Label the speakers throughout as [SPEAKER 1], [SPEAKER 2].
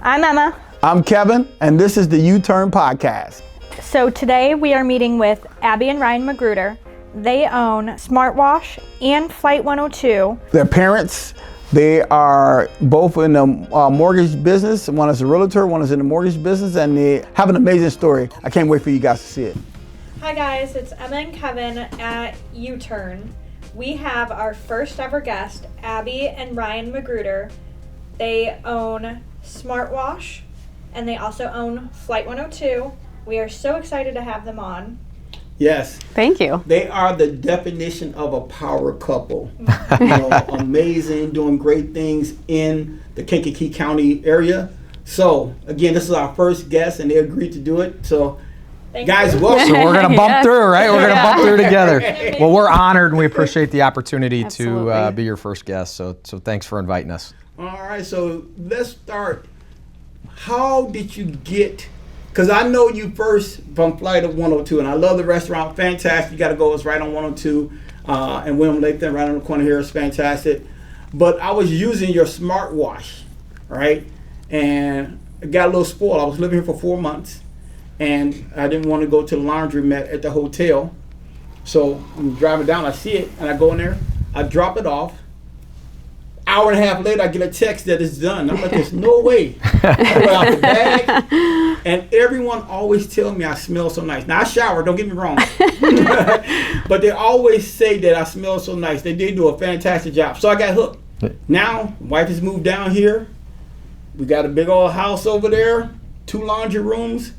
[SPEAKER 1] I'm Emma.
[SPEAKER 2] I'm Kevin, and this is the U-Turn Podcast.
[SPEAKER 1] So today we are meeting with Abby and Ryan Magruder. They own Smartwash and Flight 102.
[SPEAKER 2] Their parents, they are both in the mortgage business. One is a realtor, one is in the mortgage business, and they have an amazing story. I can't wait for you guys to see it.
[SPEAKER 1] Hi guys, it's Emma and Kevin at U-Turn. We have our first ever guest, Abby and Ryan Magruder. They own Smartwash, and they also own Flight 102. We are so excited to have them on.
[SPEAKER 2] Yes.
[SPEAKER 3] Thank you.
[SPEAKER 2] They are the definition of a power couple. Amazing, doing great things in the Kankakee County area. So, again, this is our first guest, and they agreed to do it. So, guys, welcome.
[SPEAKER 4] So we're going to bump through, right? We're going to bump through together. Well, we're honored, and we appreciate the opportunity to be your first guest. So thanks for inviting us.
[SPEAKER 2] All right, so let's start. How did you get, because I know you first from Flight of 102, and I love the restaurant, fantastic. You got to go, it's right on 102, and William Lake, there, right on the corner here, it's fantastic. But I was using your smartwash, right? And I got a little spoiled. I was living here for 4 months, and I didn't want to go to the laundromat at the hotel. So I'm driving down, I see it, and I go in there, I drop it off. Hour and a half later, I get a text that it's done. I'm like, there's no way. I pull out the bag, and everyone always tell me I smell so nice. Now, I shower, don't get me wrong. But they always say that I smell so nice. They did do a fantastic job. So I got hooked. Now, wife has moved down here. We got a big old house over there, 2 laundry rooms.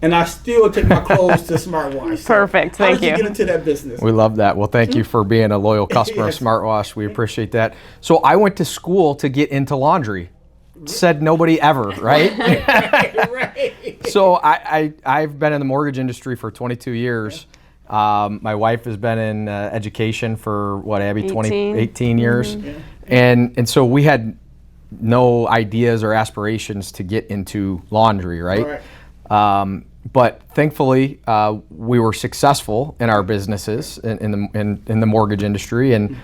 [SPEAKER 2] And I still take my clothes to Smartwash. So
[SPEAKER 3] Perfect, thank you.
[SPEAKER 2] How did you get into that business?
[SPEAKER 4] We love that. Well, thank you for being a loyal customer of Smartwash. We appreciate that. So I went to school to get into laundry. Said nobody ever, right?
[SPEAKER 2] Right.
[SPEAKER 4] So I've been in the mortgage industry for 22 years. My wife has been in education for, what, Abby, 18 years. Mm-hmm. And so we had no ideas or aspirations to get into laundry, right? But thankfully, we were successful in our businesses in the mortgage industry. And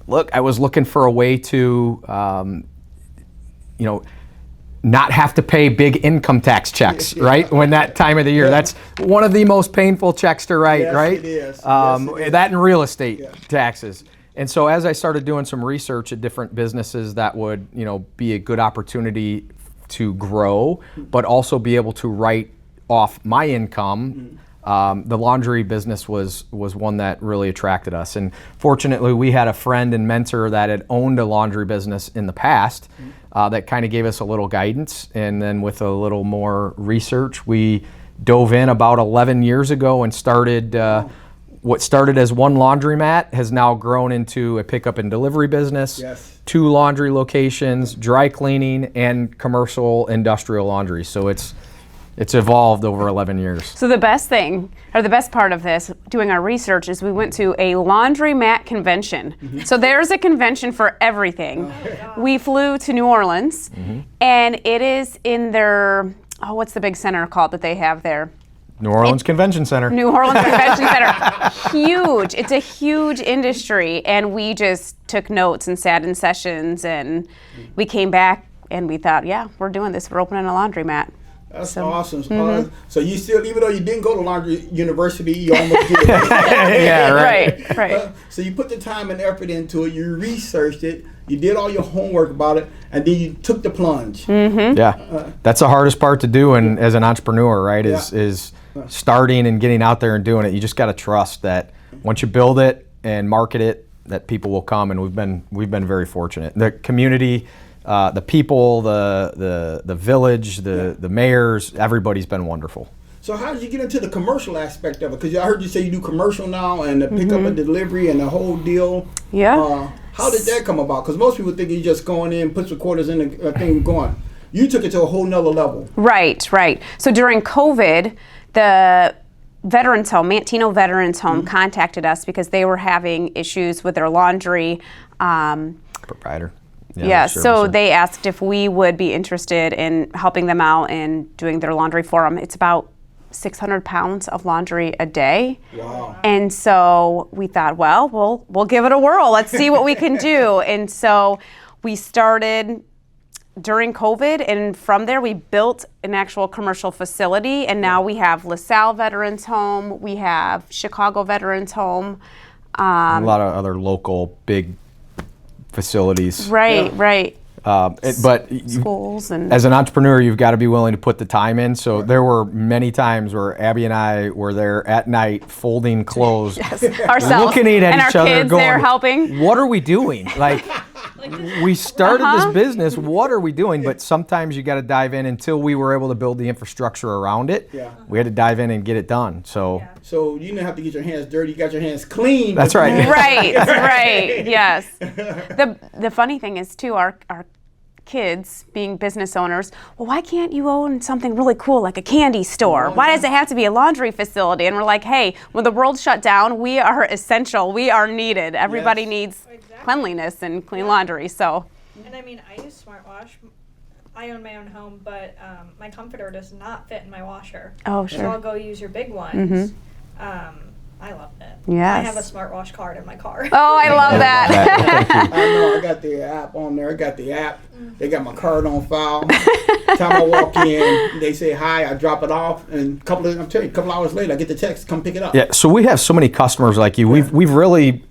[SPEAKER 4] look, I was looking for a way to, not have to pay big income tax checks, right? When that time of the year, that's one of the most painful checks to write, right?
[SPEAKER 2] It is.
[SPEAKER 4] That and real estate taxes. And so as I started doing some research at different businesses that would, be a good opportunity to grow, but also be able to write off my income. The laundry business was one that really attracted us. And fortunately, we had a friend and mentor that had owned a laundry business in the past that kind of gave us a little guidance. And then with a little more research, we dove in about 11 years ago and started what started as one laundromat has now grown into a pickup and delivery business. Yes. 2 laundry locations, dry cleaning, and commercial industrial laundry. So it's evolved over 11 years.
[SPEAKER 3] So the best thing, or the best part of this, doing our research, is we went to a laundromat convention. Mm-hmm. So there's a convention for everything. We flew to New Orleans, and it is in their, what's the big center called that they have there?
[SPEAKER 4] New Orleans Convention Center.
[SPEAKER 3] New Orleans Convention Center. Huge. It's a huge industry. And we just took notes and sat in sessions, and we came back and we thought, yeah, we're doing this. We're opening a laundromat.
[SPEAKER 2] That's awesome. So you still, even though you didn't go to laundry university, you almost did.
[SPEAKER 4] Yeah, right.
[SPEAKER 3] Right.
[SPEAKER 2] So you put the time and effort into it. You researched it. You did all your homework about it, and then you took the plunge.
[SPEAKER 3] Mm-hmm.
[SPEAKER 4] Yeah, that's the hardest part to do, and as an entrepreneur, right, is starting and getting out there and doing it. You just got to trust that once you build it and market it, that people will come, and we've been very fortunate. The community, the people, the village, the mayors, everybody's been wonderful.
[SPEAKER 2] So how did you get into the commercial aspect of it? Because I heard you say you do commercial now and the pickup and delivery and the whole deal.
[SPEAKER 3] Yeah.
[SPEAKER 2] How did that come about? Because most people think you're just going in, put some quarters in the thing, going. You took it to a whole nother level. Right.
[SPEAKER 3] So during COVID, the Veterans Home, Mantino Veterans Home, contacted us because they were having issues with their laundry.
[SPEAKER 4] Provider.
[SPEAKER 3] So they asked if we would be interested in helping them out and doing their laundry for them. It's about 600 pounds of laundry a day.
[SPEAKER 2] Wow.
[SPEAKER 3] And so we thought, well, we'll give it a whirl. Let's see what we can do. And so we started during COVID, and from there we built an actual commercial facility, and now we have LaSalle Veterans Home, we have Chicago Veterans Home.
[SPEAKER 4] A lot of other local big facilities.
[SPEAKER 3] Right, right.
[SPEAKER 4] But
[SPEAKER 3] Schools and
[SPEAKER 4] as an entrepreneur, you've got to be willing to put the time in. So there were many times where Abby and I were there at night folding clothes,
[SPEAKER 3] ourselves,
[SPEAKER 4] looking at
[SPEAKER 3] and
[SPEAKER 4] each
[SPEAKER 3] our
[SPEAKER 4] other,
[SPEAKER 3] kids
[SPEAKER 4] going,
[SPEAKER 3] there helping.
[SPEAKER 4] "What are we doing?" Like, we started this business. What are we doing? But sometimes you got to dive in. Until we were able to build the infrastructure around it, we had to dive in and get it done. So.
[SPEAKER 2] So you didn't have to get your hands dirty. You got your hands clean.
[SPEAKER 4] That's right.
[SPEAKER 3] Right. Yes. The funny thing is too, our kids being business owners, well, why can't you own something really cool like a candy store? Why does it have to be a laundry facility? And we're like, hey, when the world shut down, we are essential. We are needed. Everybody needs cleanliness and clean laundry. So.
[SPEAKER 1] And I mean, I use SmartWash. I own my own home, but my comforter does not fit in my washer.
[SPEAKER 3] Oh, sure.
[SPEAKER 1] So I'll go use your big ones. I love it.
[SPEAKER 3] Yes.
[SPEAKER 1] I have a SmartWash card in my car.
[SPEAKER 3] Oh, I love that.
[SPEAKER 2] I know. I got the app on there. I got the app. They got my card on file. Time I walk in, they say hi. I drop it off, and I'm telling you, a couple hours later, I get the text, come pick it up.
[SPEAKER 4] Yeah. So we have so many customers like you. We've really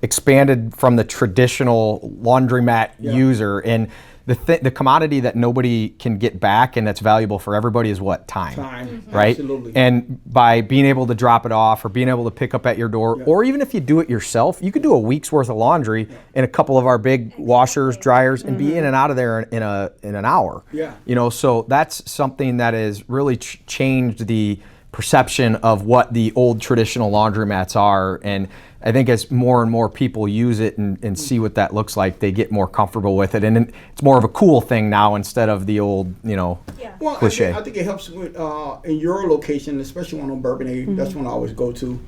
[SPEAKER 4] expanded from the traditional laundromat user, and the commodity that nobody can get back and that's valuable for everybody is what? Time. Right?
[SPEAKER 2] Absolutely.
[SPEAKER 4] And by being able to drop it off or being able to pick up at your door, or even if you do it yourself, you could do a week's worth of laundry in a couple of our big washers, dryers, and be in and out of there in an hour.
[SPEAKER 2] Yeah.
[SPEAKER 4] You know, so that's something that has really changed the perception of what the old traditional laundromats are. And I think as more and more people use it and see what that looks like, they get more comfortable with it. And it's more of a cool thing now instead of the old,
[SPEAKER 2] Well,
[SPEAKER 4] cliche.
[SPEAKER 2] I think it helps with in your location, especially one on Bourbon. That's one I always go to.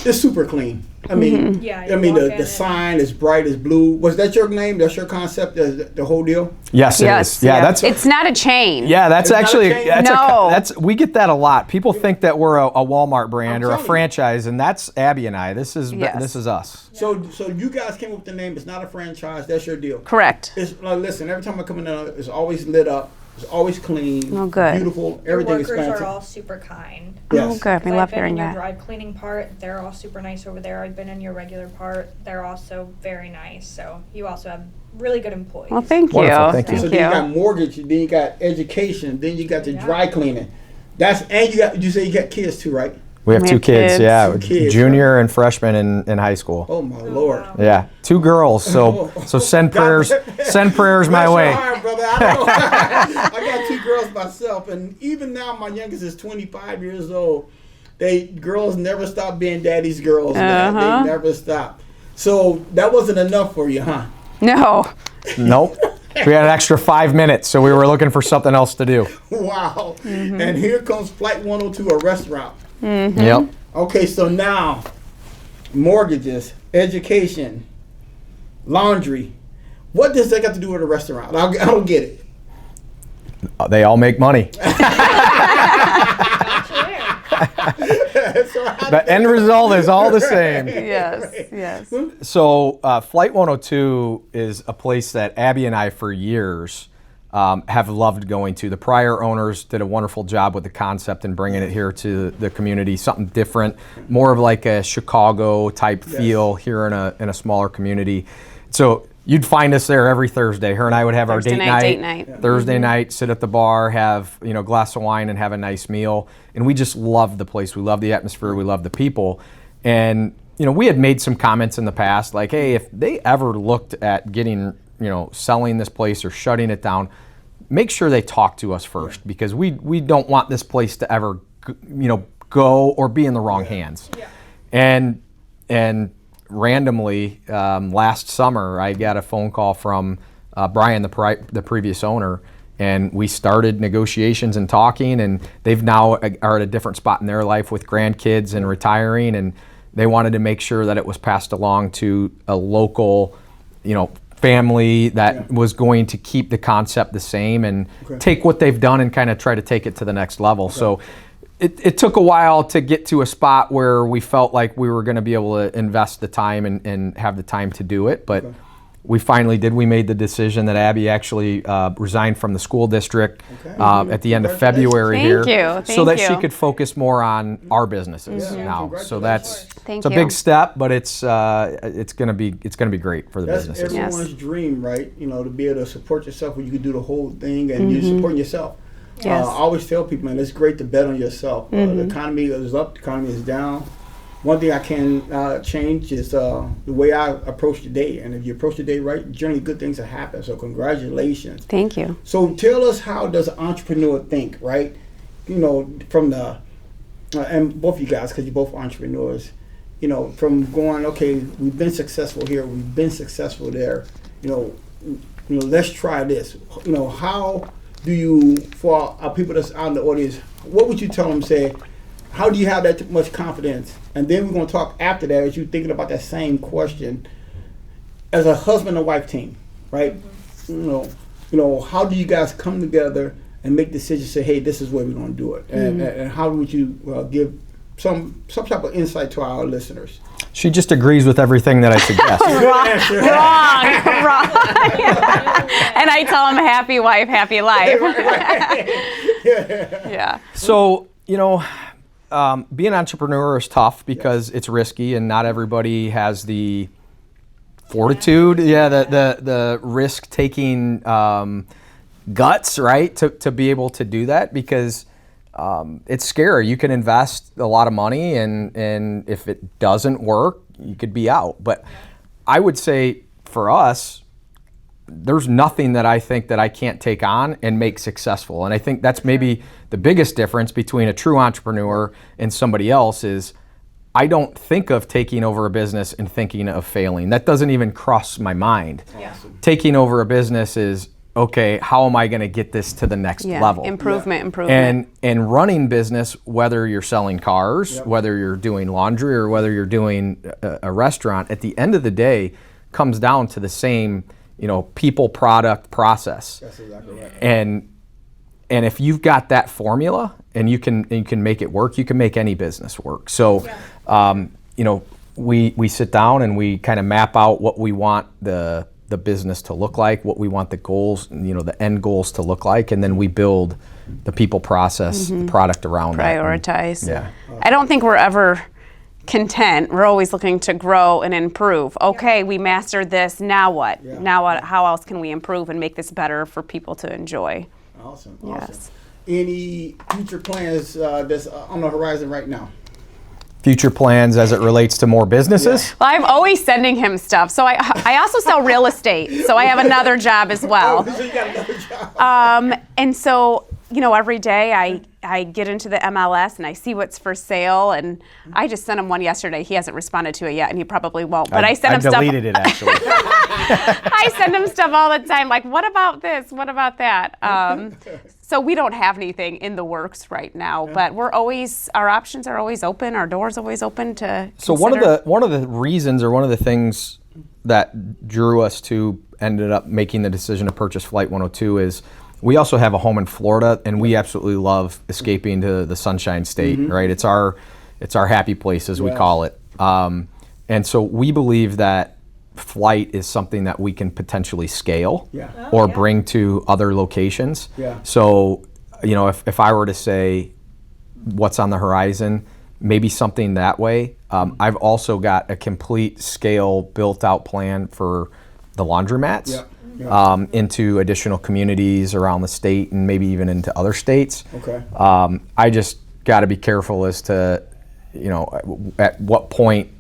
[SPEAKER 2] It's super clean. I mean, the sign is bright as blue. Was that your name? That's your concept? The whole deal?
[SPEAKER 4] Yes, it is. Yeah,
[SPEAKER 3] it's not a chain.
[SPEAKER 4] Yeah, that's
[SPEAKER 2] It's
[SPEAKER 4] actually
[SPEAKER 2] not a
[SPEAKER 3] chain?
[SPEAKER 4] we get that a lot. People think that we're a Walmart brand or a franchise, and that's Abby and I. This is us.
[SPEAKER 2] So you guys came up with the name. It's not a franchise. That's your deal.
[SPEAKER 3] Correct.
[SPEAKER 2] It's like, listen, every time I come in there, it's always lit up. It's always clean.
[SPEAKER 3] Oh, good.
[SPEAKER 2] Beautiful.
[SPEAKER 1] Your
[SPEAKER 2] Everything is
[SPEAKER 1] workers
[SPEAKER 2] fantastic.
[SPEAKER 1] are all super kind.
[SPEAKER 2] Yes.
[SPEAKER 3] Oh, good. We love hearing
[SPEAKER 1] I've been in
[SPEAKER 3] that.
[SPEAKER 1] your dry cleaning part. They're all super nice over there. I've been in your regular part. They're also very nice. So you also have really good employees.
[SPEAKER 3] Well, thank you.
[SPEAKER 4] Wonderful. Thank you.
[SPEAKER 2] So then you got mortgage, then you got education, then you got the dry cleaning. You say you got kids too, right?
[SPEAKER 4] We have two kids, yeah,
[SPEAKER 2] Two kids,
[SPEAKER 4] junior and freshman in high school.
[SPEAKER 2] Oh my Lord.
[SPEAKER 1] Wow.
[SPEAKER 4] Yeah, 2 girls. So send prayers my way.
[SPEAKER 2] Bless your heart, brother. I got 2 girls myself, and even now my youngest is 25 years old. Girls never stop being daddy's girls. Man. They never stop. So that wasn't enough for you, huh?
[SPEAKER 3] No.
[SPEAKER 4] Nope. We had an extra 5 minutes, so we were looking for something else to do.
[SPEAKER 2] Wow. And here comes Flight 102, a restaurant.
[SPEAKER 4] Yep.
[SPEAKER 2] Okay, so now mortgages, education, laundry. What does that got to do with a restaurant? I don't get it.
[SPEAKER 4] They all make money. The end result is all the same.
[SPEAKER 3] Yes.
[SPEAKER 4] So Flight 102 is a place that Abby and I for years have loved going to. The prior owners did a wonderful job with the concept and bringing it here to the community, something different, more of like a Chicago type feel here in a smaller community. So you'd find us there every Thursday. Her and I would have our date night. Thursday night, sit at the bar, have a glass of wine and have a nice meal. And we just love the place. We love the atmosphere. We love the people. And we had made some comments in the past like, hey, if they ever looked at getting, selling this place or shutting it down, make sure they talk to us first because we don't want this place to ever, go or be in the wrong hands. Yeah. And randomly, last summer, I got a phone call from Brian, the previous owner, and we started negotiations and talking, and they've now are at a different spot in their life with grandkids and retiring, and they wanted to make sure that it was passed along to a local, family that was going to keep the concept the same and take what they've done and kind of try to take it to the next level. So it took a while to get to a spot where we felt like we were going to be able to invest the time and have the time to do it. But we finally did. We made the decision that Abby actually resigned from the school district at the end of February here, so that she could focus more on our businesses now. So it's a big step, but it's gonna be great for the businesses.
[SPEAKER 2] That's everyone's dream, right? You know, to be able to support yourself where you can do the whole thing and you're supporting yourself. I always tell people, man, it's great to bet on yourself. The economy is up, the economy is down. One thing I can change is the way I approach the day. And if you approach the day right, generally good things will happen. So congratulations.
[SPEAKER 3] Thank you.
[SPEAKER 2] So tell us, how does an entrepreneur think, right? You know, from the, and both of you guys, because you're both entrepreneurs, you know, from going, okay, we've been successful here, we've been successful there, you know, let's try this. You know, how do you, for our people that's out in the audience, what would you tell them, say, how do you have that much confidence? And then we're going to talk after that as you're thinking about that same question as a husband and wife team, right? You know, how do you guys come together and make decisions? Say, hey, this is where we're going to do it, and how would you give some type of insight to our listeners?
[SPEAKER 4] She just agrees with everything that I suggest.
[SPEAKER 3] Wrong. And I tell them, happy wife, happy life. Yeah.
[SPEAKER 4] So, you know, being an entrepreneur is tough because it's risky and not everybody has the fortitude, the risk-taking guts, right, to be able to do that, because it's scary. You can invest a lot of money and if it doesn't work, you could be out. But I would say for us, there's nothing that I think that I can't take on and make successful. And I think that's maybe the biggest difference between a true entrepreneur and somebody else is I don't think of taking over a business and thinking of failing. That doesn't even cross my mind.
[SPEAKER 2] Awesome.
[SPEAKER 4] Taking over a business is, okay, how am I going to get this to the next level?
[SPEAKER 3] Improvement.
[SPEAKER 4] And running business, whether you're selling cars, whether you're doing laundry, or whether you're doing a restaurant, at the end of the day, comes down to the same, you know, people, product, process.
[SPEAKER 2] That's exactly right.
[SPEAKER 4] And if you've got that formula and you can make it work, you can make any business work. So, you know, we sit down and we kind of map out what we want the business to look like, what we want the goals, you know, the end goals to look like, and then we build the people, process, the product around that.
[SPEAKER 3] Prioritize. I don't think we're ever content. We're always looking to grow and improve. Okay, we mastered this, now what? Now what? How else can we improve and make this better for people to enjoy?
[SPEAKER 2] Awesome.
[SPEAKER 3] Yes.
[SPEAKER 2] Any future plans that's on the horizon right now?
[SPEAKER 4] Future plans as it relates to more businesses?
[SPEAKER 3] Well, I'm always sending him stuff. So I also sell real estate. So I have another job as well.
[SPEAKER 2] So you got another job.
[SPEAKER 3] And so, you know, every day I get into the MLS and I see what's for sale, and I just sent him one yesterday. He hasn't responded to it yet, and he probably won't. But I send him stuff. I
[SPEAKER 4] deleted it, actually.
[SPEAKER 3] I send him stuff all the time, like, what about this? What about that? So we don't have anything in the works right now, but our options are always open. Our door's always open to
[SPEAKER 4] So
[SPEAKER 3] consider.
[SPEAKER 4] one of the reasons, or one of the things that drew us to ended up making the decision to purchase Flight 102 is we also have a home in Florida, and we absolutely love escaping to the Sunshine State, right? It's our happy place, as we call it. And so we believe that Flight is something that we can potentially scale or bring to other locations. So, you know, if I were to say what's on the horizon, maybe something that way. I've also got a complete scale built out plan for the laundromats. Into additional communities around the state and maybe even into other states.
[SPEAKER 2] Okay.
[SPEAKER 4] I just got to be careful as to, you know, at what point.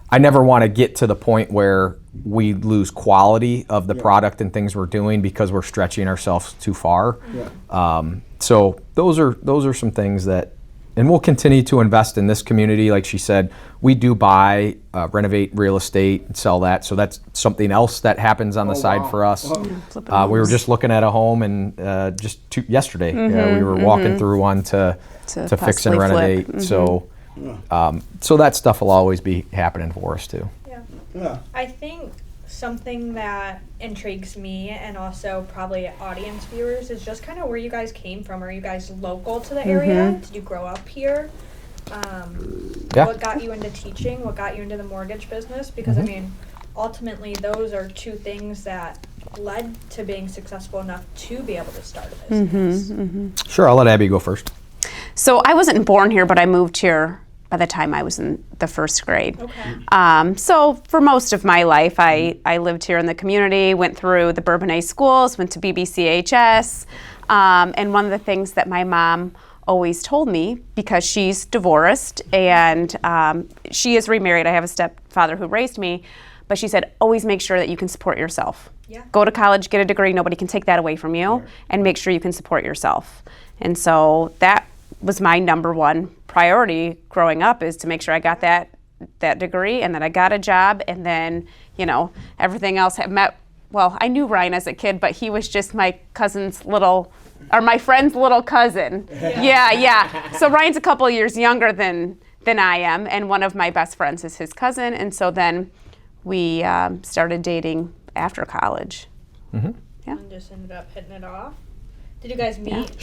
[SPEAKER 4] I never want to get to the point where we lose quality of the product and things we're doing because we're stretching ourselves too far. So those are some things that, and we'll continue to invest in this community. Like she said, we do buy, renovate real estate and sell that. So that's something else that happens on the side for us. We were just looking at a home and yesterday we were walking through one to fix and renovate. So that stuff will always be happening for us too.
[SPEAKER 1] I think something that intrigues me and also probably audience viewers is just kind of where you guys came from. Are you guys local to the area? Did you grow up here? What got you into teaching? What got you into the mortgage business? Because I mean, ultimately those are two things that led to being successful enough to be able to start a business.
[SPEAKER 4] Sure, I'll let Abby go first.
[SPEAKER 3] So I wasn't born here, but I moved here by the time I was in the first grade.
[SPEAKER 1] Okay.
[SPEAKER 3] So for most of my life, I lived here in the community, went through the Bourbonnais schools, went to BBCHS, and one of the things that my mom always told me, because she's divorced and she is remarried, I have a stepfather who raised me, but she said, always make sure that you can support yourself.
[SPEAKER 1] Yeah.
[SPEAKER 3] Go to college, get a degree, nobody can take that away from you, and make sure you can support yourself. And so that was my number one priority growing up, is to make sure I got that degree and that I got a job, and then, you know, everything else had met. Well, I knew Ryan as a kid, but he was just my my friend's little cousin. Yeah. So Ryan's a couple years younger than I am, and one of my best friends is his cousin, and so then we started dating after college.
[SPEAKER 1] And just ended up hitting it off. Did you guys meet?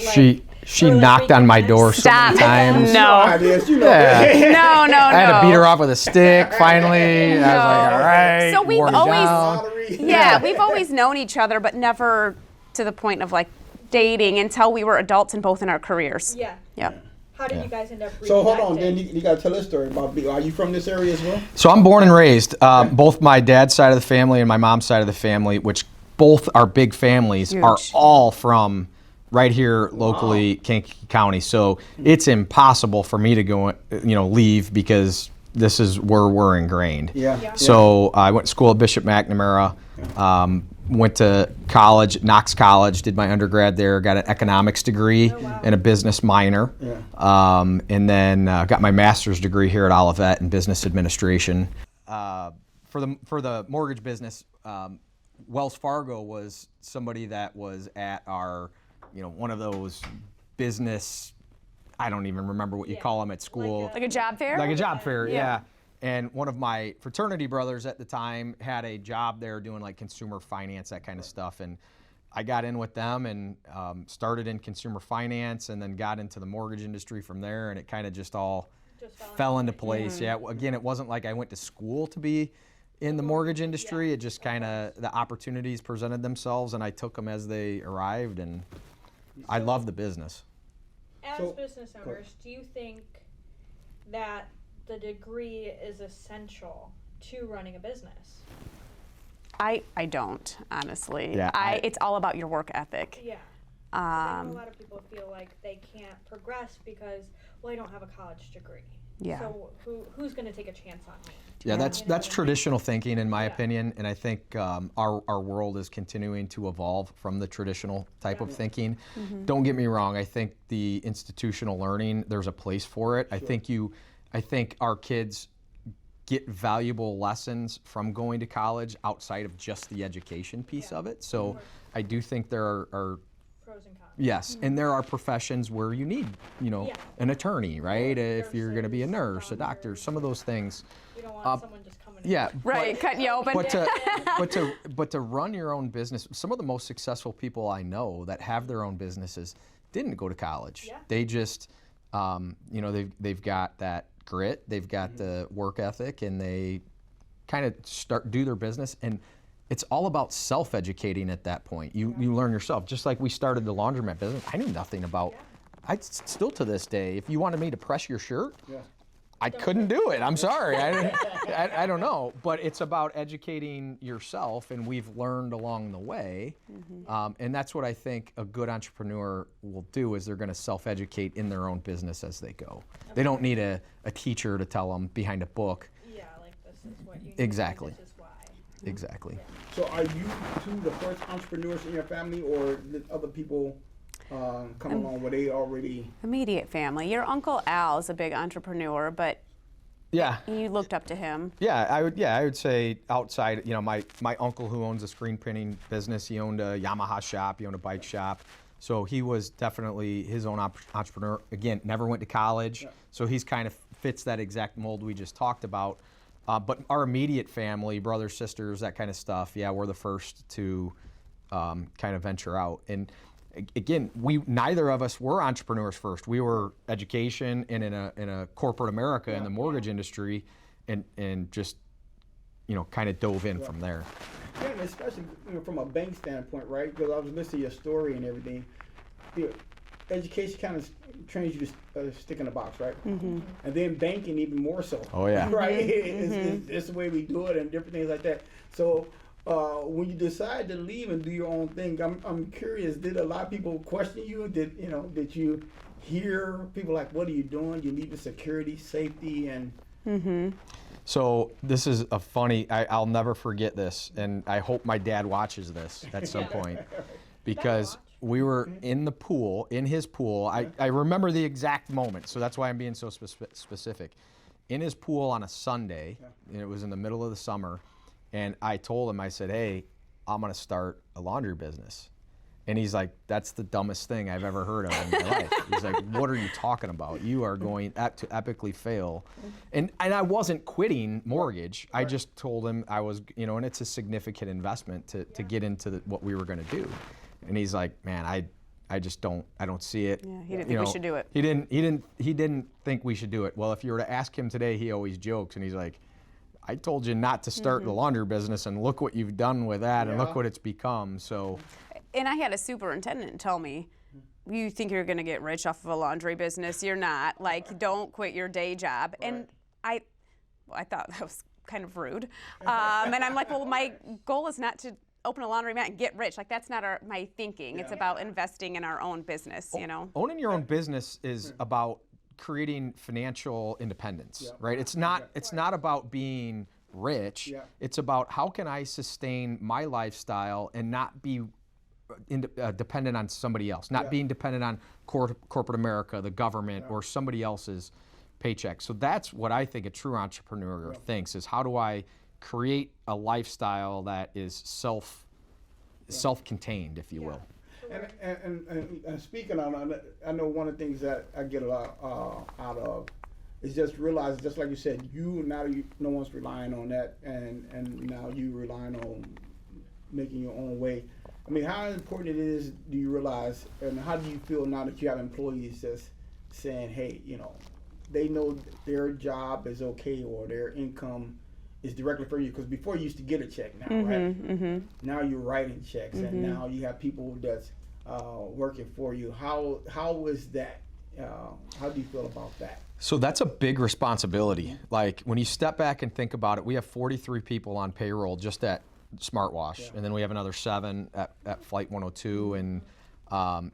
[SPEAKER 4] She knocked on my door so many times.
[SPEAKER 3] No. No.
[SPEAKER 4] I had to beat her off with a stick finally. I was like, all right.
[SPEAKER 3] So we've
[SPEAKER 4] wore me
[SPEAKER 3] always,
[SPEAKER 4] down.
[SPEAKER 3] we've always known each other, but never to the point of like dating until we were adults and both in our careers.
[SPEAKER 1] Yeah.
[SPEAKER 3] Yep.
[SPEAKER 1] How did you guys end up reconnecting?
[SPEAKER 2] So hold on, then you got to tell this story about. Are you from this area as well?
[SPEAKER 4] So I'm born and raised, both my dad's side of the family and my mom's side of the family, which both are big families,
[SPEAKER 3] Huge.
[SPEAKER 4] are all from right here locally, Kankakee County. So it's impossible for me to go, leave, because this is where we're ingrained.
[SPEAKER 2] Yeah.
[SPEAKER 4] So I went to school at Bishop McNamara, went to college, Knox College, did my undergrad there, got an economics degree and a business minor, and then got my master's degree here at Olivet in business administration. For the mortgage business, Wells Fargo was somebody that was at our, one of those business, I don't even remember what you call them at school.
[SPEAKER 3] Like a job fair?
[SPEAKER 4] Like a job fair, yeah. And one of my fraternity brothers at the time had a job there doing like consumer finance, that kind of stuff. And I got in with them and started in consumer finance, and then got into the mortgage industry from there. And it kind of just all fell into place. Yeah. Again, it wasn't like I went to school to be in the mortgage industry. It just kind of, the opportunities presented themselves, and I took them as they arrived. And I love the business.
[SPEAKER 1] As business owners, do you think that the degree is essential to running a business?
[SPEAKER 3] I don't, honestly.
[SPEAKER 4] Yeah,
[SPEAKER 3] it's all about your work ethic.
[SPEAKER 1] Yeah. I know a lot of people feel like they can't progress because, well, I don't have a college degree.
[SPEAKER 3] Yeah.
[SPEAKER 1] So who's going to take a chance on me?
[SPEAKER 4] Yeah, that's traditional thinking, in my opinion, and I think our world is continuing to evolve from the traditional type of thinking. Don't get me wrong. I think the institutional learning, there's a place for it. I think our kids get valuable lessons from going to college outside of just the education piece of it. So I do think there are
[SPEAKER 1] Pros and cons.
[SPEAKER 4] yes, and there are professions where you need, an attorney, right? If you're going to be a nurse, a doctor, some of those things.
[SPEAKER 1] You don't want someone just coming in.
[SPEAKER 4] Yeah,
[SPEAKER 3] Right, cutting you open.
[SPEAKER 4] but to run your own business, some of the most successful people I know that have their own businesses didn't go to college.
[SPEAKER 1] Yeah.
[SPEAKER 4] They just, they've got that grit, they've got the work ethic, and they kind of do their business. And it's all about self-educating at that point. You learn yourself. Just like we started the laundromat business, I knew nothing about. I still to this day, if you wanted me to press your shirt, I couldn't do it. I'm sorry. I don't know. But it's about educating yourself, and we've learned along the way. And that's what I think a good entrepreneur will do, is they're going to self-educate in their own business as they go. They don't need a teacher to tell them behind a book.
[SPEAKER 1] Yeah, like this is what you need.
[SPEAKER 4] Exactly.
[SPEAKER 1] This is why.
[SPEAKER 4] Exactly.
[SPEAKER 2] So are you two the first entrepreneurs in your family, or did other people come along where they already?
[SPEAKER 3] Immediate family. Your Uncle Al is a big entrepreneur, but
[SPEAKER 4] Yeah.
[SPEAKER 3] you looked up to him.
[SPEAKER 4] Yeah, I would say outside, my uncle who owns a screen printing business, he owned a Yamaha shop, he owned a bike shop. So he was definitely his own entrepreneur. Again, never went to college. So he's kind of fits that exact mold we just talked about. But our immediate family, brothers, sisters, that kind of stuff, we're the first to kind of venture out. And again, neither of us were entrepreneurs first. We were education and in a corporate America in the mortgage industry, and just kind of dove in from there.
[SPEAKER 2] Yeah, and especially from a bank standpoint, right? Because I was listening to your story and everything. Education kind of trains you to stick in a box, right? And then banking even more so.
[SPEAKER 4] Oh yeah.
[SPEAKER 2] Right? It's the way we do it and different things like that. So when you decide to leave and do your own thing, I'm curious, did a lot of people question you? Did you hear people like, what are you doing? You need the security, safety, and...
[SPEAKER 4] So this is a funny, I'll never forget this, and I hope my dad watches this at some point, because we were in his pool. I remember the exact moment, so that's why I'm being so specific. In his pool on a Sunday, and it was in the middle of the summer, and I told him, I said, hey, I'm gonna start a laundry business. And he's like, that's the dumbest thing I've ever heard of in my life. He's like, what are you talking about? You are going to epically fail. And I wasn't quitting mortgage. I just told him I was, and it's a significant investment to get into what we were going to do. And he's like, man, I just don't see it.
[SPEAKER 3] Yeah, he didn't think we should do it.
[SPEAKER 4] He didn't think we should do it. Well, if you were to ask him today, he always jokes, and he's like, I told you not to start the laundry business, and look what you've done with that, and look what it's become. So.
[SPEAKER 3] And I had a superintendent tell me, you think you're going to get rich off of a laundry business? You're not. Like, don't quit your day job. Right. And I thought that was kind of rude. And I'm like, well, my goal is not to open a laundromat and get rich. Like, that's not my thinking. It's about investing in our own business,
[SPEAKER 4] Owning your own business is about creating financial independence, right? It's not about being rich. Yeah. It's about how can I sustain my lifestyle and not be dependent on somebody else, not being dependent on corporate America, the government, or somebody else's paycheck. So that's what I think a true entrepreneur thinks, is how do I create a lifestyle that is self-contained, if you will.
[SPEAKER 2] And speaking on that, I know one of the things that I get a lot out of is just realize, just like you said, no one's relying on that, and now you relying on making your own way. I mean, how important it is, do you realize, and how do you feel now that you have employees that's saying, hey, they know their job is okay or their income is directly for you? Because before you used to get a check now, right? Now you're writing checks, and now you have people that's working for you. How is that? How do you feel about that?
[SPEAKER 4] So that's a big responsibility. Like, when you step back and think about it, we have 43 people on payroll just at Smartwash, and then we have another 7 at Flight 102, and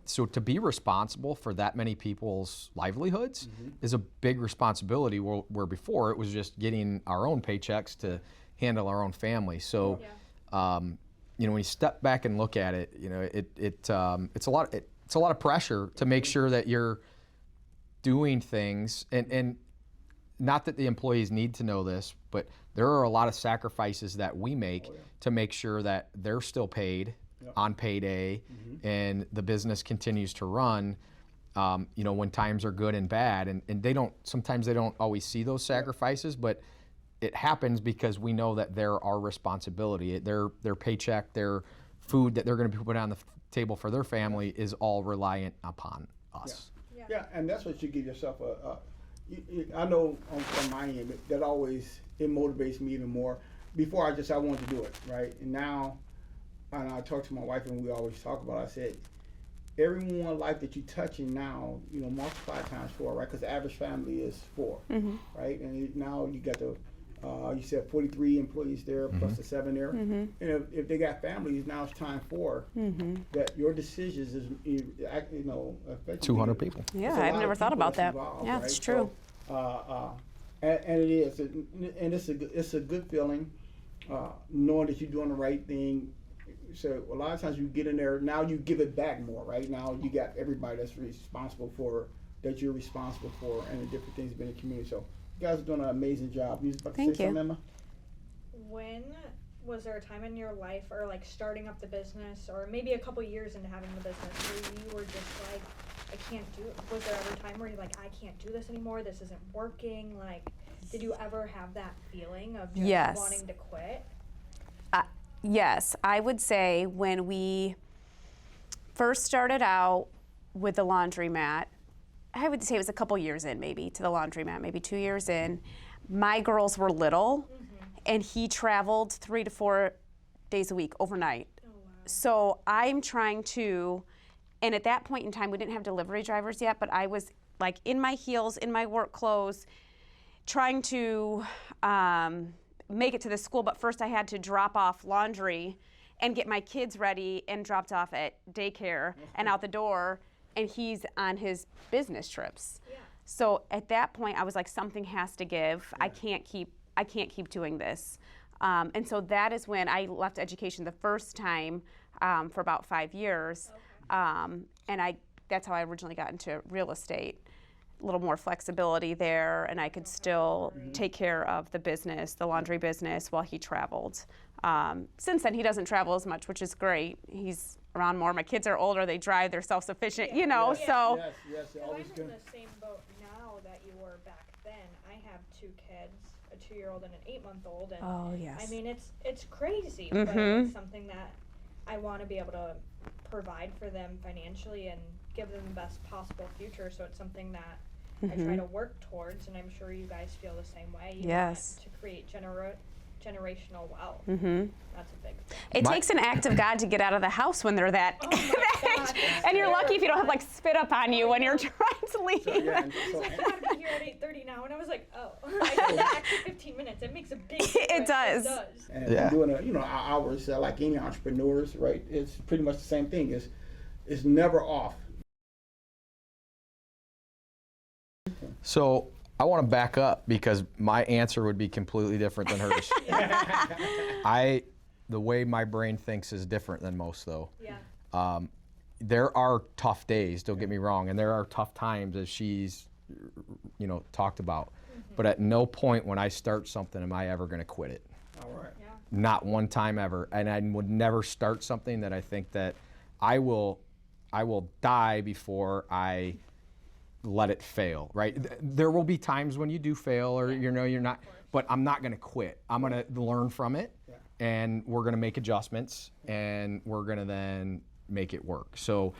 [SPEAKER 4] so to be responsible for that many people's livelihoods is a big responsibility, where before it was just getting our own paychecks to handle our own family. So when you step back and look at it, it's a lot of pressure to make sure that you're doing things, and not that the employees need to know this, but there are a lot of sacrifices that we make to make sure that they're still paid on payday, and the business continues to run, when times are good and bad. And sometimes they don't always see those sacrifices, but it happens because we know that they're our responsibility. Their paycheck, their food that they're going to be putting on the table for their family is all reliant upon us.
[SPEAKER 2] Yeah, and that's what you give yourself I know from my end, that always, it motivates me even more. Before I wanted to do it, right? And now, and I talk to my wife, and we always talk about it, I said, everyone's life that you're touching now, multiply times 4, right? Because the average family is 4, right? And now you got you said 43 employees there, plus the 7 there. And if they got families, now it's time for that your decisions is, affecting
[SPEAKER 4] 200 people.
[SPEAKER 3] Yeah, I've never thought about that.
[SPEAKER 2] Involved,
[SPEAKER 3] yeah,
[SPEAKER 2] right?
[SPEAKER 3] it's true.
[SPEAKER 2] So, and it is, and it's a good feeling, knowing that you're doing the right thing. So a lot of times you get in there, now you give it back more, right? Now you got everybody that's responsible for, that you're responsible for, and the different things in the community. So you guys are doing an amazing job. You was about to say something, Emma?
[SPEAKER 1] When was there a time in your life, or like starting up the business, or maybe a couple years into having the business, where you were just like, I can't do it? Was there ever a time where you're like, I can't do this anymore, this isn't working? Like, did you ever have that feeling of just wanting to quit?
[SPEAKER 3] Yes, I would say when we first started out with the laundromat, I would say it was a couple years in, maybe, to the laundromat, maybe 2 years in. My girls were little, and he traveled 3 to 4 days a week overnight.
[SPEAKER 1] Oh, wow.
[SPEAKER 3] So I'm trying to, and at that point in time, we didn't have delivery drivers yet, but I was like in my heels, in my work clothes, trying to make it to the school. But first I had to drop off laundry and get my kids ready and dropped off at daycare and out the door, and he's on his business trips.
[SPEAKER 1] Yeah.
[SPEAKER 3] So at that point I was like, something has to give. I can't keep doing this. And so that is when I left education the first time for about 5 years. And that's how I originally got into real estate. A little more flexibility there, and I could still take care of the business, the laundry business, while he traveled. Since then, he doesn't travel as much, which is great. He's around more. My kids are older, they drive, they're self-sufficient, you know, so.
[SPEAKER 2] Yes,
[SPEAKER 1] So I'm
[SPEAKER 2] always
[SPEAKER 1] in
[SPEAKER 2] good.
[SPEAKER 1] the same boat now that you were back then. I have 2 kids, a 2-year-old and an 8-month-old, and
[SPEAKER 3] Oh, yes.
[SPEAKER 1] I mean it's crazy, but it's something that I want to be able to provide for them financially and give them the best possible future. So it's something that I try to work towards, and I'm sure you guys feel the same way. You
[SPEAKER 3] Yes.
[SPEAKER 1] want to create generational wealth. That's a big thing.
[SPEAKER 3] It takes an act of God to get out of the house when they're that, that age. And you're lucky if you don't have like spit up on you when you're trying to leave.
[SPEAKER 2] Yeah, and
[SPEAKER 1] He's
[SPEAKER 2] so-
[SPEAKER 1] like, I gotta be here at 8:30 now, and I was like, oh, I did that extra 15 minutes. It makes a big difference.
[SPEAKER 3] It does.
[SPEAKER 1] It does.
[SPEAKER 2] And
[SPEAKER 4] Yeah.
[SPEAKER 2] doing our hours like any entrepreneurs, right? It's pretty much the same thing. It's never off.
[SPEAKER 4] So I want to back up because my answer would be completely different than hers. The way my brain thinks is different than most, though.
[SPEAKER 1] Yeah.
[SPEAKER 4] There are tough days, don't get me wrong, and there are tough times, as she's talked about. But at no point when I start something am I ever going to quit it.
[SPEAKER 2] All right.
[SPEAKER 1] Yeah.
[SPEAKER 4] Not one time ever. And I would never start something that I think that I will die before I let it fail, right? There will be times when you do fail or you're not, but I'm not going to quit. I'm going to learn from it, and we're going to make adjustments, and we're going to then make it work. So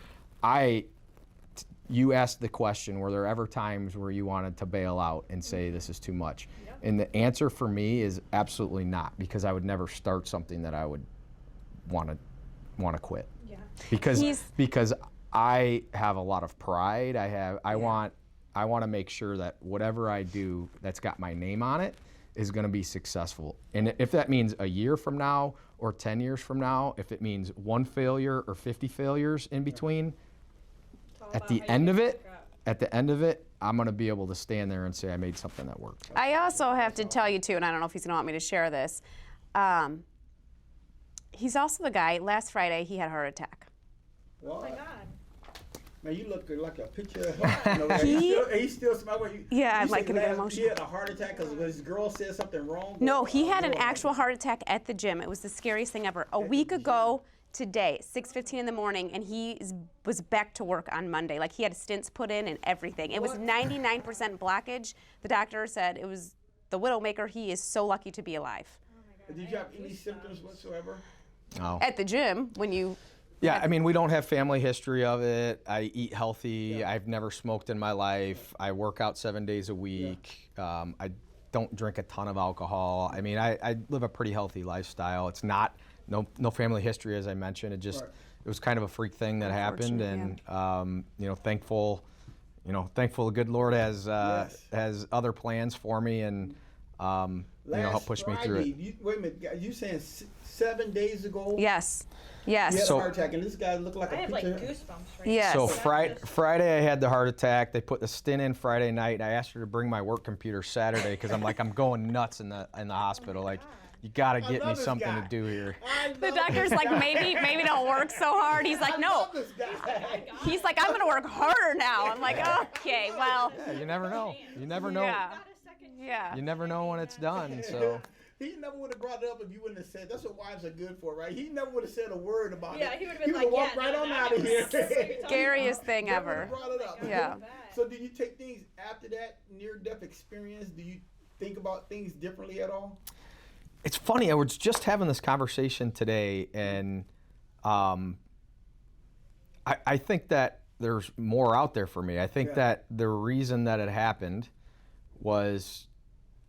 [SPEAKER 4] you asked the question, were there ever times where you wanted to bail out and say this is too much?
[SPEAKER 1] Yep.
[SPEAKER 4] And the answer for me is absolutely not, because I would never start something that I would want to quit.
[SPEAKER 1] Yeah.
[SPEAKER 4] Because I have a lot of pride. I want to make sure that whatever I do that's got my name on it is going to be successful. And if that means a year from now or 10 years from now, if it means 1 failure or 50 failures in between,
[SPEAKER 1] It's all
[SPEAKER 4] at
[SPEAKER 1] about
[SPEAKER 4] the
[SPEAKER 1] how
[SPEAKER 4] end
[SPEAKER 1] you
[SPEAKER 4] of
[SPEAKER 1] work
[SPEAKER 4] it,
[SPEAKER 1] out.
[SPEAKER 4] I'm going to be able to stand there and say I made something that worked.
[SPEAKER 3] I also have to tell you too, and I don't know if he's gonna want me to share this. He's also the guy, last Friday he had a heart attack.
[SPEAKER 1] Oh my God.
[SPEAKER 2] Man, you look like a picture of heart. He's still smiling.
[SPEAKER 3] Yeah, I'm
[SPEAKER 2] You
[SPEAKER 3] like
[SPEAKER 2] said
[SPEAKER 3] gonna get
[SPEAKER 2] He
[SPEAKER 3] emotional.
[SPEAKER 2] had a heart attack because his girl said something wrong.
[SPEAKER 3] No, he had an actual heart attack at the gym. It was the scariest thing ever. A week ago today, 6:15 in the morning, and he was back to work on Monday. Like he had stents put in and everything. It was 99% blockage. The doctor said it was the widowmaker. He is so lucky to be alive.
[SPEAKER 1] Oh my God.
[SPEAKER 2] Did you have any symptoms whatsoever?
[SPEAKER 4] No.
[SPEAKER 3] At the gym, when you
[SPEAKER 4] Yeah, I mean, we don't have family history of it. I eat healthy. I've never smoked in my life. I work out 7 days a week. I don't drink a ton of alcohol. I mean, I live a pretty healthy lifestyle. It's not no family history, as I mentioned. It just it was kind of a freak thing that happened, and thankful the good Lord has other plans for me, and help push me through it.
[SPEAKER 2] Wait a minute, you saying 7 days ago?
[SPEAKER 3] Yes.
[SPEAKER 2] He had
[SPEAKER 3] Yes.
[SPEAKER 2] a heart attack, and this guy looked like
[SPEAKER 1] I
[SPEAKER 2] a
[SPEAKER 1] have like
[SPEAKER 2] picture.
[SPEAKER 1] goosebumps right
[SPEAKER 3] Yes.
[SPEAKER 1] now.
[SPEAKER 4] So Friday I had the heart attack. They put the stent in Friday night. I asked her to bring my work computer Saturday because I'm going nuts in the hospital. Like, you got to get me
[SPEAKER 2] love this
[SPEAKER 4] something
[SPEAKER 2] guy.
[SPEAKER 4] to do here.
[SPEAKER 3] The doctor's like, maybe don't work so hard. He's like, no.
[SPEAKER 2] love this guy.
[SPEAKER 3] He's like, I'm gonna work harder now. I'm like, okay, well,
[SPEAKER 4] Yeah, you never know. You never know.
[SPEAKER 3] yeah,
[SPEAKER 1] Got a second
[SPEAKER 3] yeah.
[SPEAKER 4] You never know when it's done. So
[SPEAKER 2] He never would have brought it up if you wouldn't have said. That's what wives are good for, right? He never would have said a word about it.
[SPEAKER 1] Yeah, he would have been like,
[SPEAKER 2] walked
[SPEAKER 1] yeah,
[SPEAKER 2] right
[SPEAKER 1] no,
[SPEAKER 2] on
[SPEAKER 1] that
[SPEAKER 2] out of here.
[SPEAKER 1] was
[SPEAKER 3] Scariest thing
[SPEAKER 2] Never
[SPEAKER 3] ever.
[SPEAKER 2] brought it up.
[SPEAKER 3] Yeah.
[SPEAKER 2] So, did you take things after that near-death experience? Do you think about things differently at all?
[SPEAKER 4] it's funny. I was just having this conversation today, and I think that there's more out there for me. I think that the reason that it happened was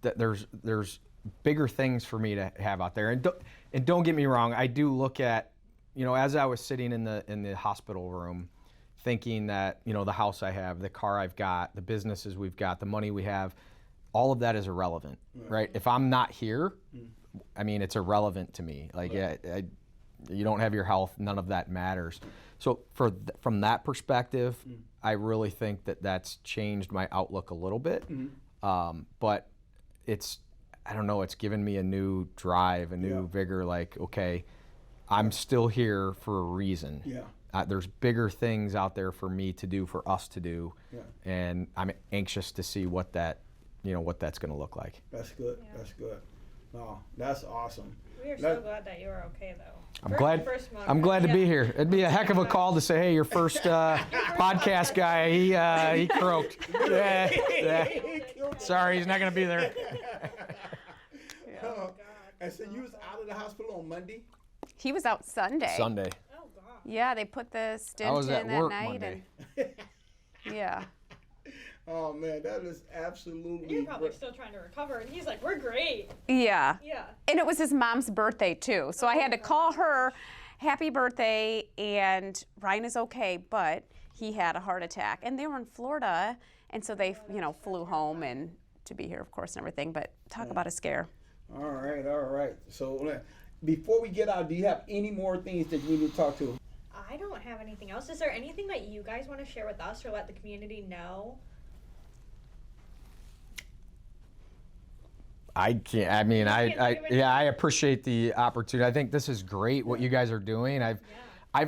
[SPEAKER 4] that there's bigger things for me to have out there. And don't get me wrong, I do look at, as I was sitting in the hospital room, thinking that, the house I have, the car I've got, the businesses we've got, the money we have, all of that is irrelevant, right? If I'm not here, I mean, it's irrelevant to me. Like, you don't have your health, none of that matters. So from that perspective, I really think that that's changed my outlook a little bit. But I don't know, it's given me a new drive, a new vigor, like, okay, I'm still here for a reason. There's bigger things out there for me to do, for us to do, and I'm anxious to see what that's going to look like.
[SPEAKER 2] That's good. That's good. No, that's awesome.
[SPEAKER 1] We are so glad that you are okay, though.
[SPEAKER 4] I'm glad to be here. It'd be a heck of a call to say, hey, your first podcast guy, he croaked. Sorry, he's not going to be there.
[SPEAKER 2] Oh, God. And so you was out of the hospital on Monday?
[SPEAKER 3] He was out Sunday.
[SPEAKER 1] Oh, God.
[SPEAKER 3] Yeah, they put the stent
[SPEAKER 4] I was
[SPEAKER 3] in
[SPEAKER 4] at
[SPEAKER 3] that
[SPEAKER 4] work
[SPEAKER 3] night.
[SPEAKER 4] Monday.
[SPEAKER 3] Yeah.
[SPEAKER 2] Oh, man, that is absolutely
[SPEAKER 1] You're probably still trying to recover, and he's like, we're great.
[SPEAKER 3] Yeah.
[SPEAKER 1] Yeah.
[SPEAKER 3] And it was his mom's birthday, too. So I had to call her, happy birthday, and Ryan is okay, but he had a heart attack. And they were in Florida, and so they, flew home and to be here, of course, and everything. But talk about a scare.
[SPEAKER 2] All right. So before we get out, do you have any more things that we need to talk to?
[SPEAKER 1] I don't have anything else. Is there anything that you guys want to share with us or let the community know?
[SPEAKER 4] I can't. I mean, I appreciate the opportunity. I think this is great what you guys are doing. I've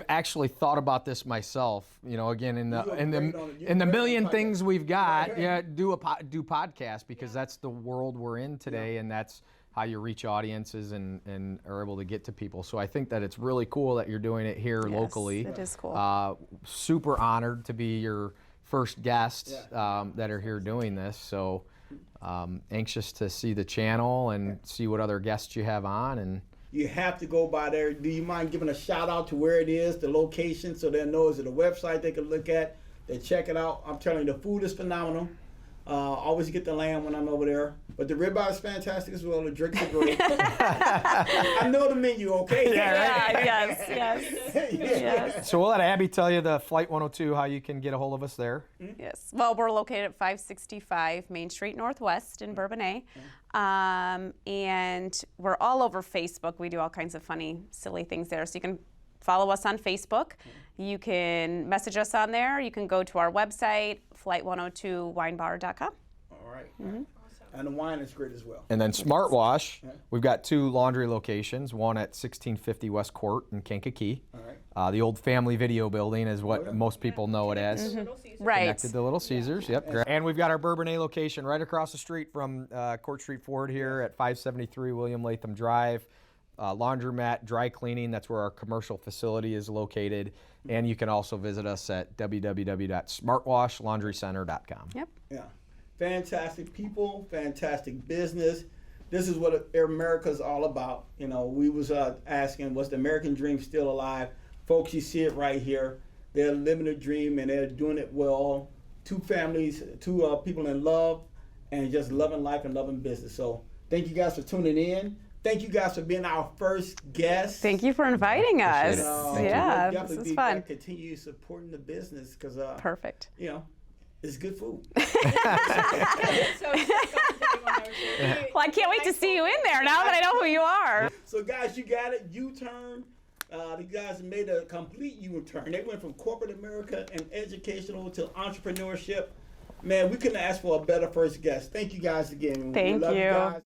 [SPEAKER 4] actually thought about this myself. Again in the million things we've got. Do podcasts because that's the world we're in today, and that's how you reach audiences and are able to get to people. So I think that it's really cool that you're doing it here locally.
[SPEAKER 3] It is cool.
[SPEAKER 4] Super honored to be your first guest that are here doing this. So anxious to see the channel and see what other guests you have on. And
[SPEAKER 2] you have to go by there. Do you mind giving a shout out to where it is, the location, so they'll know is it a website they can look at, they check it out. I'm telling you, the food is phenomenal. Always get the lamb when I'm over there. But the ribeye is fantastic as well. The drinks are great. I know the menu, okay?
[SPEAKER 3] Yeah, yes.
[SPEAKER 4] So we'll let Abby tell you the Flight 102, how you can get a hold of us there.
[SPEAKER 3] Yes. Well, we're located at 565 Main Street Northwest in Bourbonnais. And we're all over Facebook. We do all kinds of funny, silly things there. So you can follow us on Facebook. You can message us on there. You can go to our website, flight102winebar.com.
[SPEAKER 2] All right. Awesome. And the wine is great as well.
[SPEAKER 4] And then Smart Wash, we've got 2 laundry locations, one at 1650 West Court in Kankakee. All right. The old family video building is what most people know it as.
[SPEAKER 3] Right.
[SPEAKER 4] Connected to Little Caesars, yep. And we've got our Bourbonnais location right across the street from Court Street Ford here at 573 William Latham Drive. Laundromat, dry cleaning, that's where our commercial facility is located. And you can also visit us at www.smartwashlaundrycenter.com.
[SPEAKER 3] Yep.
[SPEAKER 2] Yeah. Fantastic people, fantastic business. This is what America's all about. We was asking, was the American dream still alive? Folks, you see it right here. They're living a dream and they're doing it well. 2 families, 2 people in love and just loving life and loving business. So thank you guys for tuning in. Thank you guys for being our first guest.
[SPEAKER 3] Thank you for inviting us.
[SPEAKER 2] This
[SPEAKER 3] is fun.
[SPEAKER 2] Continue supporting the business because
[SPEAKER 3] perfect.
[SPEAKER 2] It's good food.
[SPEAKER 1] Well,
[SPEAKER 3] I can't wait to see you in there now that I know who you are.
[SPEAKER 2] So guys, you got it. U-turn. The guys made a complete U-turn. They went from corporate America and educational to entrepreneurship. Man, we couldn't ask for a better first guest. Thank you guys again.
[SPEAKER 3] Thank you.